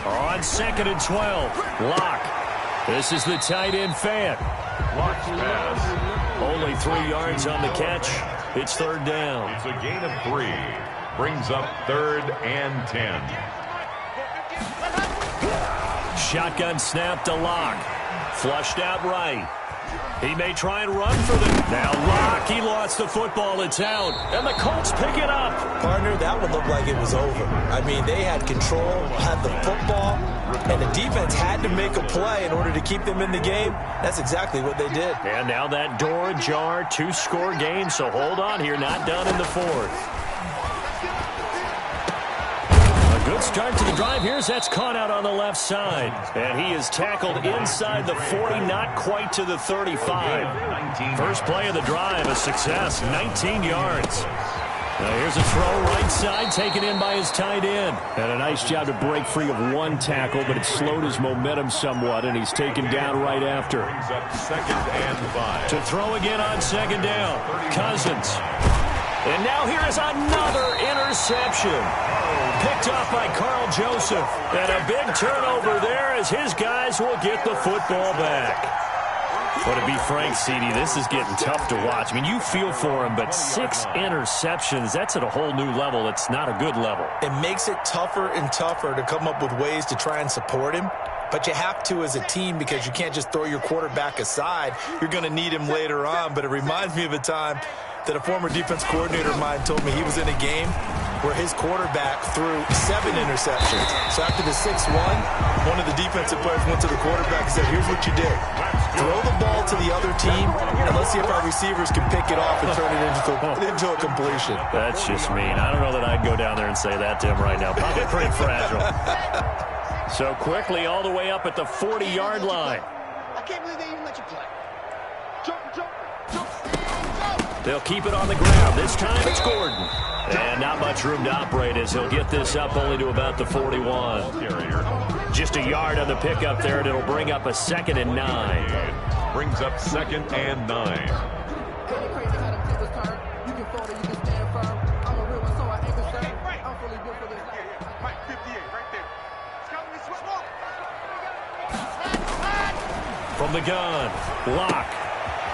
On 2nd and 12, Locke. This is the tight end fan. Locke's pass. Only 3 yards on the catch. It's 3rd down. It's a gain of 3. Brings up 3rd and 10. Shotgun snap to Locke. Flushed out right. He may try and run for them. Now Locke, he lost the football. It's out. And the Colts pick it up. Partner, that one looked like it was over. I mean, they had control, had the football, and the defense had to make a play in order to keep them in the game. That's exactly what they did. And now that door ajar, 2-score game, so hold on here. Not done in the 4th. Good start to the drive. Here's that's caught out on the left side. And he is tackled inside the 40, not quite to the 35. First play of the drive, a success, 19 yards. Now here's a throw right side, taken in by his tight end. And a nice job to break free of one tackle, but it slowed his momentum somewhat, and he's taken down right after. Brings up 2nd and 5. To throw again on 2nd down, Cousins. And now here is another interception. Picked off by Carl Joseph. And a big turnover there as his guys will get the football back. But to be frank, CD, this is getting tough to watch. I mean, you feel for him, but 6 interceptions, that's at a whole new level. It's not a good level. It makes it tougher and tougher to come up with ways to try and support him. But you have to as a team because you can't just throw your quarterback aside. You're going to need him later on. But it reminds me of a time that a former defense coordinator of mine told me he was in a game where his quarterback threw 7 interceptions. So after the 6-1, one of the defensive players went to the quarterback and said, here's what you did. Throw the ball to the other team, and let's see if our receivers can pick it off and turn it into a completion. That's just mean. I don't know that I'd go down there and say that to him right now. Probably pretty fragile. So quickly all the way up at the 40-yard line. I can't believe they even let you play. Jump. They'll keep it on the ground. This time it's Gordon. And not much room to operate as he'll get this up only to about the 41. Just a yard on the pickup there, and it'll bring up a 2nd and 9. Brings up 2nd and 9. From the gun, Locke.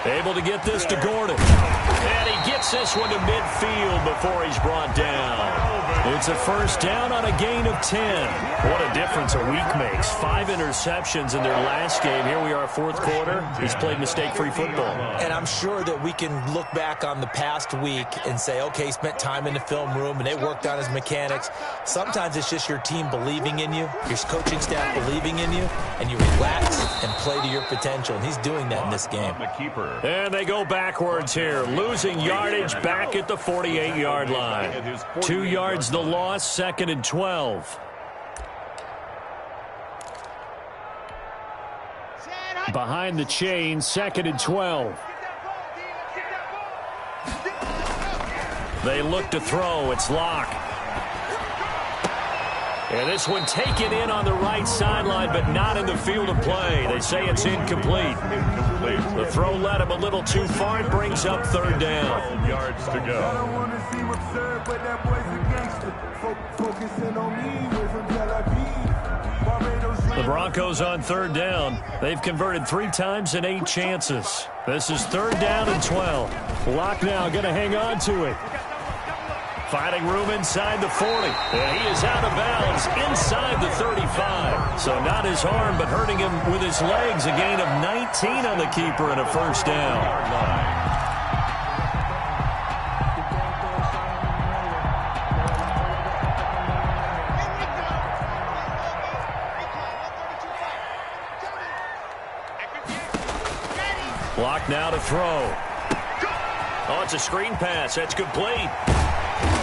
Able to get this to Gordon. And he gets this one to midfield before he's brought down. It's a first down on a gain of 10. What a difference a week makes. 5 interceptions in their last game. Here we are, fourth quarter. He's played mistake-free football. And I'm sure that we can look back on the past week and say, okay, he spent time in the film room and they worked on his mechanics. Sometimes it's just your team believing in you, your coaching staff believing in you, and you relax and play to your potential. And he's doing that in this game. And they go backwards here, losing yardage back at the 48-yard line. 2 yards the loss, 2nd and 12. Behind the chain, 2nd and 12. They look to throw. It's Locke. And this one taken in on the right sideline, but not in the field of play. They say it's incomplete. The throw led him a little too far. It brings up 3rd down. 12 yards to go. The Broncos on 3rd down. They've converted 3 times in 8 chances. This is 3rd down and 12. Locke now going to hang on to it. Finding room inside the 40. And he is out of bounds inside the 35. So not his arm, but hurting him with his legs. A gain of 19 on the keeper and a first down. Block now to throw. Oh, it's a screen pass. That's complete.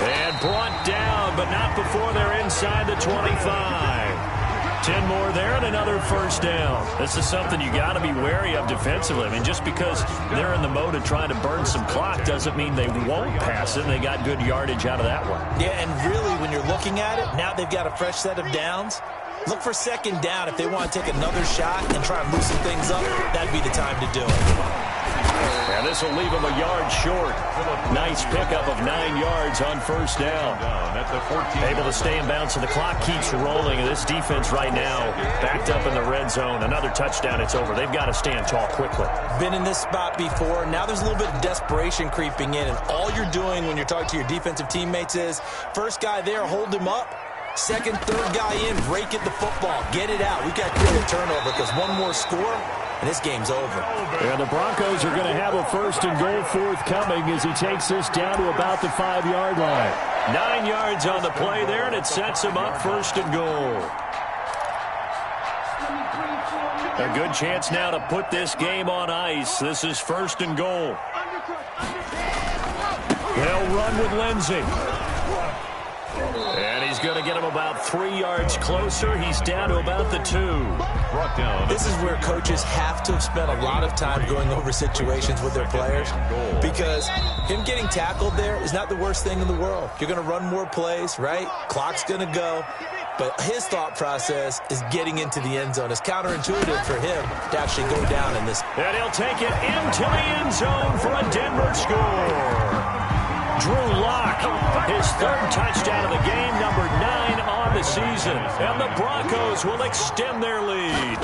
And brought down, but not before they're inside the 25. 10 more there and another first down. This is something you got to be wary of defensively. I mean, just because they're in the mode of trying to burn some clock doesn't mean they won't pass it. They got good yardage out of that one. Yeah, and really, when you're looking at it, now they've got a fresh set of downs. Look for 2nd down. If they want to take another shot and try and loosen things up, that'd be the time to do it. And this will leave him a yard short. Nice pickup of 9 yards on first down. Able to stay in bounds, so the clock keeps rolling. And this defense right now backed up in the red zone. Another touchdown, it's over. They've got to stand tall quickly. Been in this spot before. Now there's a little bit of desperation creeping in. And all you're doing when you're talking to your defensive teammates is, first guy there, hold him up. 2nd, 3rd guy in, break at the football. Get it out. We've got to create a turnover because one more score, and this game's over. And the Broncos are going to have a 1st and goal forthcoming as he takes this down to about the 5-yard line. 9 yards on the play there, and it sets him up 1st and goal. A good chance now to put this game on ice. This is 1st and goal. They'll run with Lindsey. And he's going to get him about 3 yards closer. He's down to about the 2. This is where coaches have to have spent a lot of time going over situations with their players, because him getting tackled there is not the worst thing in the world. You're going to run more plays, right? Clock's going to go. But his thought process is getting into the end zone. It's counterintuitive for him to actually go down in this. And he'll take it into the end zone for a Denver score. Drew Lock, his 3rd touchdown of the game, number 9 on the season. And the Broncos will extend their lead.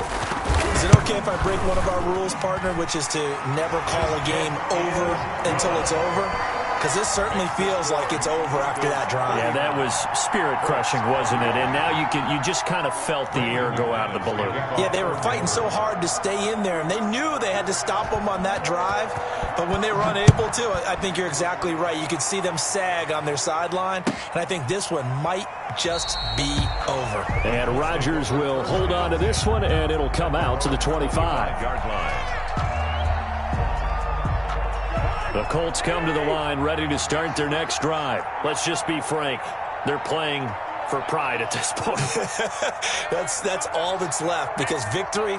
Is it okay if I break one of our rules, partner, which is to never call a game over until it's over? Because this certainly feels like it's over after that drive. Yeah, that was spirit-crushing, wasn't it? And now you just kind of felt the air go out of the balloon. Yeah, they were fighting so hard to stay in there, and they knew they had to stop them on that drive. But when they were unable to, I think you're exactly right. You could see them sag on their sideline, and I think this one might just be over. And Rodgers will hold on to this one, and it'll come out to the 25-yard line. The Colts come to the line ready to start their next drive. Let's just be frank. They're playing for pride at this point. That's all that's left, because victory,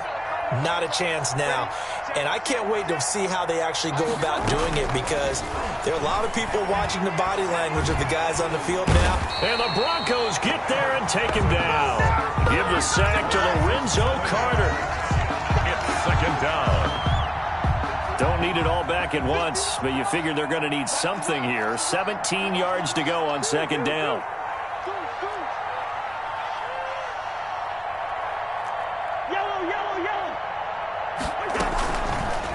not a chance now. And I can't wait to see how they actually go about doing it, because there are a lot of people watching the body language of the guys on the field now. And the Broncos get there and take him down. Give the sack to Lorenzo Carter. It's 2nd down. Don't need it all back at once, but you figure they're going to need something here. 17 yards to go on 2nd down.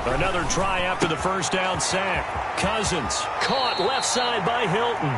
Another try after the first down sack. Cousins caught left side by Hilton.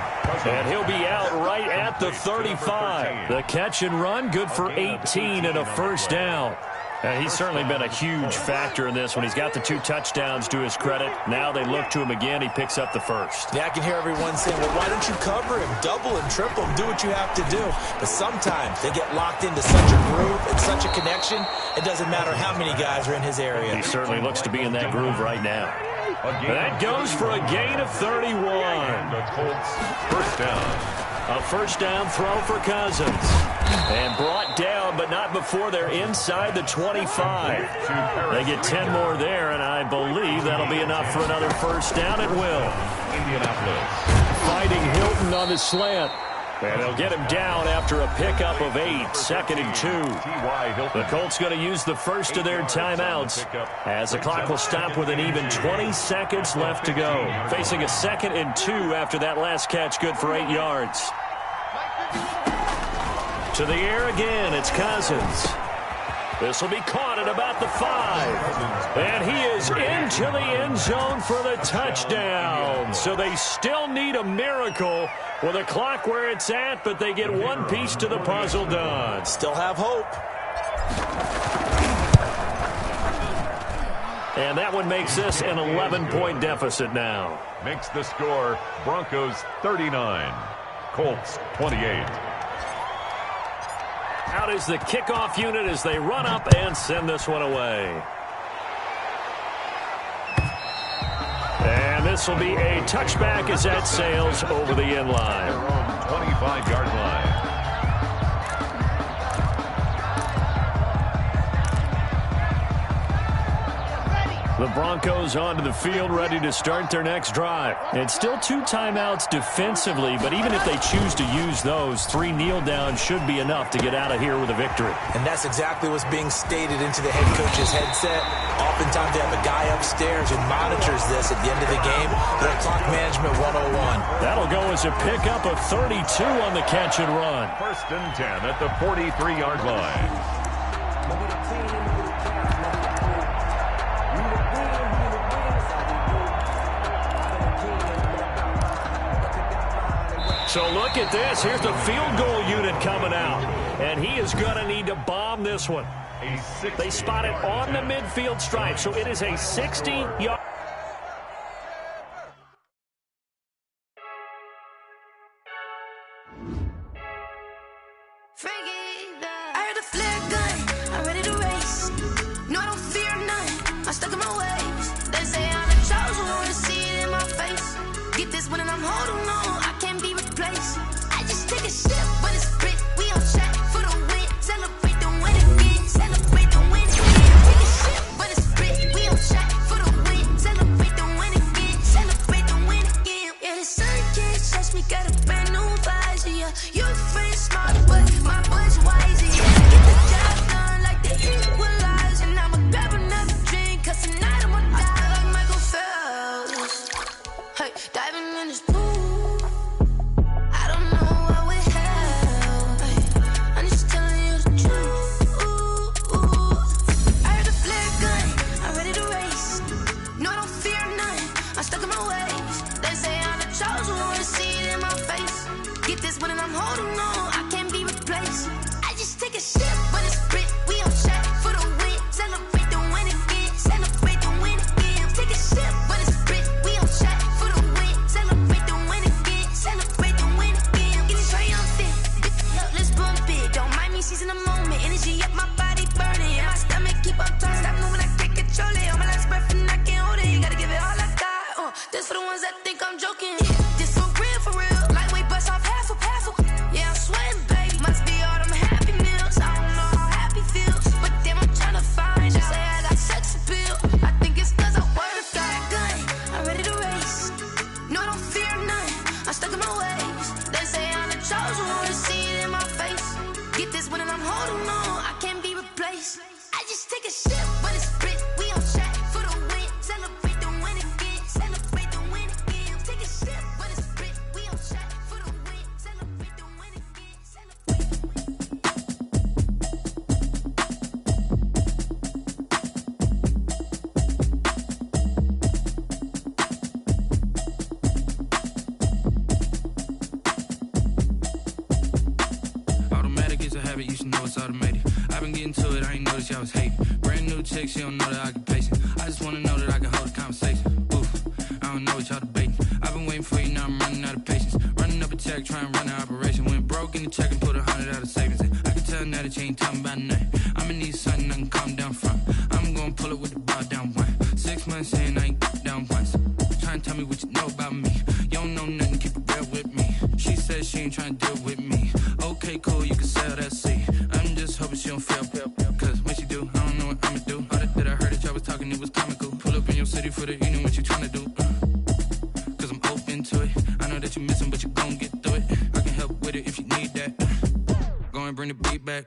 And he'll be out right at the 35. The catch and run, good for 18 and a first down. And he's certainly been a huge factor in this when he's got the 2 touchdowns to his credit. Now they look to him again. He picks up the first. Yeah, I can hear everyone saying, well, why don't you cover him? Double him, triple him, do what you have to do. But sometimes they get locked into such a groove and such a connection, it doesn't matter how many guys are in his area. He certainly looks to be in that groove right now. That goes for a gain of 31. The Colts first down. A first down throw for Cousins. And brought down, but not before they're inside the 25. They get 10 more there, and I believe that'll be enough for another first down. It will. Indianapolis. Fighting Hilton on the slant. And they'll get him down after a pickup of 8, 2nd and 2. The Colts going to use the first of their timeouts as the clock will stop with an even 20 seconds left to go. Facing a 2nd and 2 after that last catch, good for 8 yards. To the air again, it's Cousins. This will be caught at about the 5. And he is into the end zone for the touchdown. So they still need a miracle with a clock where it's at, but they get one piece to the puzzle done. Still have hope. And that one makes this an 11-point deficit now. Makes the score Broncos 39, Colts 28. Out is the kickoff unit as they run up and send this one away. And this will be a touchback as that sails over the end line. Their own 25-yard line. The Broncos onto the field, ready to start their next drive. It's still 2 timeouts defensively, but even if they choose to use those, 3 kneel downs should be enough to get out of here with a victory. And that's exactly what's being stated into the head coach's headset. Oftentimes they have a guy upstairs who monitors this at the end of the game. Their clock management 101. That'll go as a pickup of 32 on the catch and run. First and 10 at the 43-yard line. So look at this. Here's the field goal unit coming out. And he is going to need to bomb this one. They spot it on the midfield stripe. So it is a 60-yard. I heard a flare gun. I'm ready to race. No, I don't fear none. I'm stuck in my ways. They say I'm the chosen one to see it in my face. Get this one and I'm holding on. I can't be replaced. I just take a sip, but it's split. We on track for the win. Celebrate the win again. Celebrate the win again. Take a sip, but it's split. We on track for the win. Celebrate the win again. Celebrate the win again. Yeah, the sun can't touch me. Got a brand new visor. Yeah, your friend's smart, but my boy's wiser. Yeah, get the job done like the equalizer. And I'ma grab another drink, 'cause tonight I'ma die like Michael Phelps. Hey, diving in this pool. I don't know what would help. Hey, I'm just telling you the truth. I heard a flare gun. I'm ready to race. No, I don't fear none. I'm stuck in my ways. They say I'm the chosen one to see it in my face. Get this one and I'm holding on. I can't be replaced. I just take a sip, but it's split. We on track for the win. Celebrate the win again. Celebrate the win again. Take a sip, but it's split. We on track for the win. Celebrate the win again. Celebrate the win again. Get it triumphant. Let's bump it. Don't mind me, she's in the moment. Energy up, my body burning. My stomach keep on turning. Stop moving, I can't control it. On my last breath and I can't hold it. You gotta give it all I got. This for the ones that think I'm joking. This for real, for real. Lightweight bust off half a. Yeah, I'm sweating, baby. Must be all them happy meals. I don't know how happy feels, but damn, I'm trying to find you. Say I got sex appeal. I think it's 'cause I work got a gun. I'm ready to race. No, I don't fear none. I'm stuck in my ways. They say I'm the chosen one to see it in my face. Get this one and I'm holding on. I can't be replaced. I just take a sip, but it's split. We on track for the win. Celebrate the win again. Celebrate the win again. that y'all was hating. Brand new chick, she don't know that I can pace it. I just wanna know that I can hold a conversation. Oof, I don't know what y'all debating. I've been waiting for you, now I'm running out of patience. Running up a check, trying to run an operation. Went broke in the check and put 100 out of savings in. I can tell now that you ain't talking about nothing. I'ma need something I can calm down from. I'm gonna pull it with the bar down one. 6 months in, I ain't down once. Trying to tell me what you know about me. You don't know nothing, keep it real with me. She says she ain't trying to deal with me. Okay, cool, you can sell that seed. I'm just hoping she don't fail. Cause when she do, I don't know what I'ma do. All that I heard that y'all was talking, it was comical. Pull up in your city for the evening, what you trying to do? Cause I'm open to it. I know that you missing, but you gon' get through it. I can help with it if you need that. Go and bring the beat back.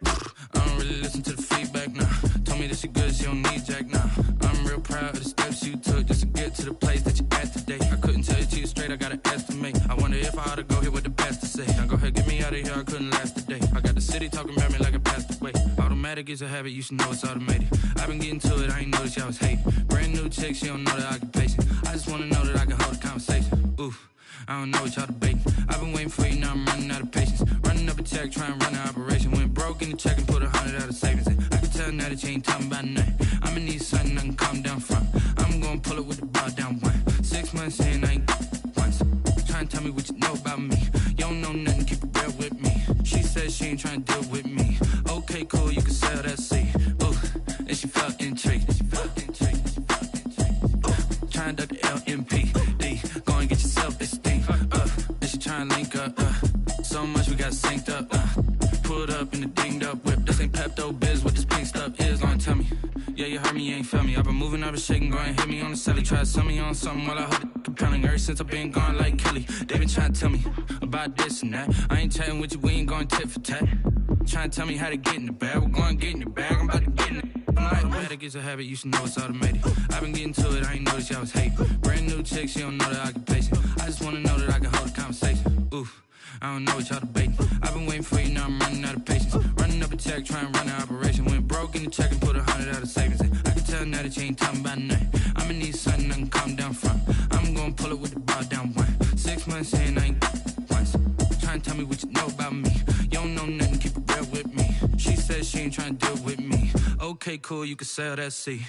I don't really listen to the feedback, nah. Told me that she good, she don't need jack, nah. I'm real proud of the steps you took just to get to the place that you at today. I couldn't tell you to you straight, I gotta estimate. I wonder if I ought to go here with the best to say. Now go ahead, get me out of here, I couldn't last a day. I got the city talking about me like I passed away. Automatic is a habit, you should know it's automated. I've been getting to it, I ain't noticed y'all was hating. Brand new chick, she don't know that I can pace it. I just wanna know that I can hold a conversation. Oof, I don't know what y'all debating. I've been waiting for you, now I'm running out of patience. Running up a check, trying to run an operation. Went broke in the check and put 100 out of savings in. I can tell now that you ain't talking about nothing. I'ma need something I can calm down from. I'm gonna pull it with the bar down one. 6 months in, I ain't once. Trying to tell me what you know about me. You don't know nothing, keep it real with me. She says she ain't trying to deal with me. Okay, cool, you can sell that seed. Ooh, and she felt intrigued. Trying to duck the LMPD. Go and get yourself esteem. And she trying to link up. So much we got synced up. Pulled up in the dinged up whip. This ain't Pepto Biz, what this pink stuff is. Gonna tell me. Yeah, you heard me, you ain't felt me. I've been moving, I've been shaking, go and hit me on the celly. Try to sell me on something while I hold it compelling. Ever since I've been gone like Kelly, they been trying to tell me about this and that. I ain't chatting with you, we ain't going tit for tat. Trying to tell me how to get in the bag, we're going to get in the bag, I'm about to get in it. Automatic is a habit, you should know it's automated. I've been getting to it, I ain't noticed y'all was hating. Brand new chick, she don't know that I can pace it. I just wanna know that I can hold a conversation. Oof, I don't know what y'all debating. I've been waiting for you, now I'm running out of patience. Running up a check, trying to run an operation. Went broke in the check and put 100 out of savings in. I can tell now that you ain't talking about nothing. I'ma need something I can calm down from. I'm gonna pull it with the bar down one. 6 months in, I ain't once. Trying to tell me what you know about me. You don't know nothing, keep it real with me. She says she ain't trying to deal with me. Okay, cool, you can sell that seed.